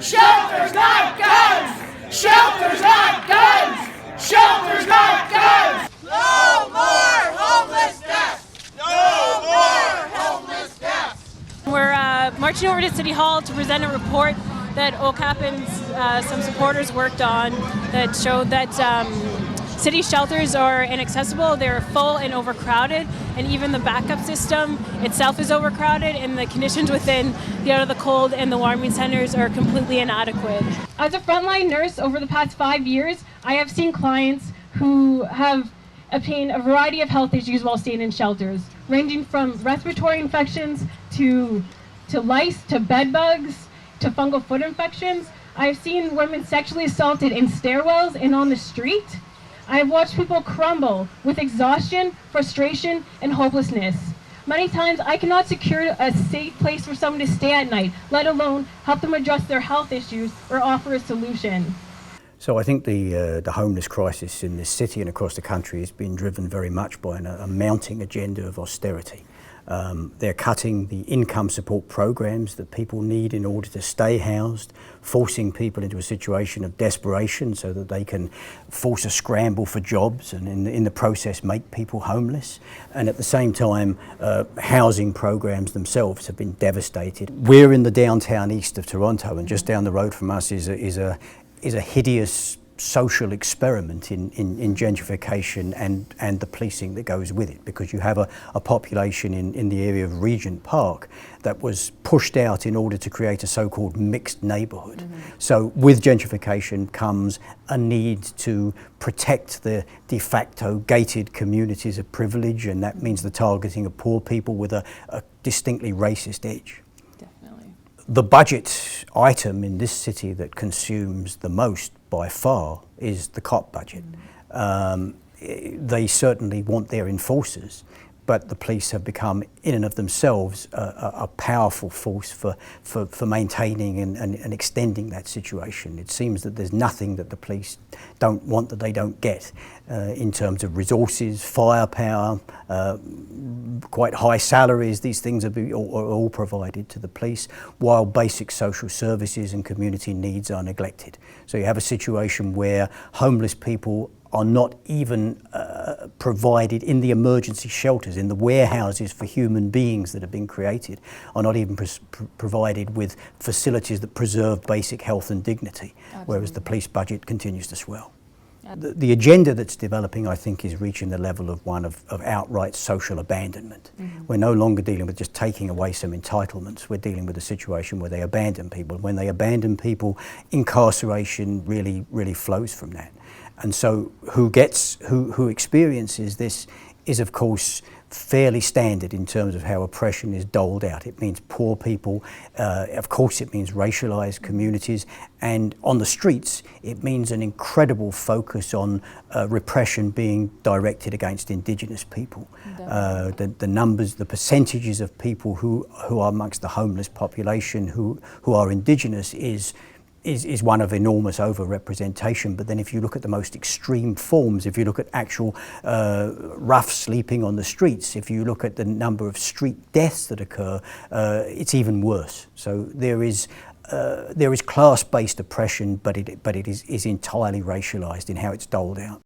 Shelters, not guns! Shelters, not guns! Shelters, not guns! No more homeless deaths! No more homeless deaths! We're marching over to City Hall to present a report that OCAP and some supporters worked on that showed that city shelters are inaccessible, they're full and overcrowded, and even the backup system itself is overcrowded, and the conditions within the out of the cold and the warming centers are completely inadequate. As a frontline nurse over the past 5 years, I have seen clients who have obtained a variety of health issues while staying in shelters, ranging from respiratory infections to lice, to bed bugs, to fungal foot infections. I've seen women sexually assaulted in stairwells and on the street. I have watched people crumble with exhaustion, frustration, and hopelessness. Many times I cannot secure a safe place for someone to stay at night, let alone help them address their health issues or offer a solution. So I think the homeless crisis in this city and across the country has been driven very much by a mounting agenda of austerity. They're cutting the income support programs that people need in order to stay housed, forcing people into a situation of desperation so that they can force a scramble for jobs and in the process make people homeless. And at the same time, housing programs themselves have been devastated. We're in the downtown east of Toronto, and just down the road from us is a hideous social experiment in gentrification and the policing that goes with it, because you have a population in the area of Regent Park that was pushed out in order to create a so-called mixed neighbourhood. So with gentrification comes a need to protect the de facto gated communities of privilege, and that means the targeting of poor people with a distinctly racist edge. The budget item in this city that consumes the most by far is the cop budget. They certainly want their enforcers, but the police have become in and of themselves a powerful force for maintaining and extending that situation. It seems that there's nothing that the police don't want that they don't get in terms of resources, firepower, quite high salaries. These things are all provided to the police, while basic social services and community needs are neglected. So you have a situation where homeless people are not even provided in the emergency shelters, in the warehouses for human beings that have been created, are not even provided with facilities that preserve basic health and dignity. Absolutely. Whereas the police budget continues to swell. The agenda that's developing, I think, is reaching the level of one of outright social abandonment. We're no longer dealing with just taking away some entitlements. We're dealing with a situation where they abandon people. When they abandon people, incarceration really flows from that. And so who experiences this is, of course, fairly standard in terms of how oppression is doled out. It means poor people, of course it means racialized communities, and on the streets it means an incredible focus on repression being directed against Indigenous people. The numbers, the percentages of people who are amongst the homeless population who are Indigenous is one of enormous overrepresentation. But then if you look at the most extreme forms, if you look at actual rough sleeping on the streets, if you look at the number of street deaths that occur, it's even worse. So there is class-based oppression, but it is entirely racialized in how it's doled out.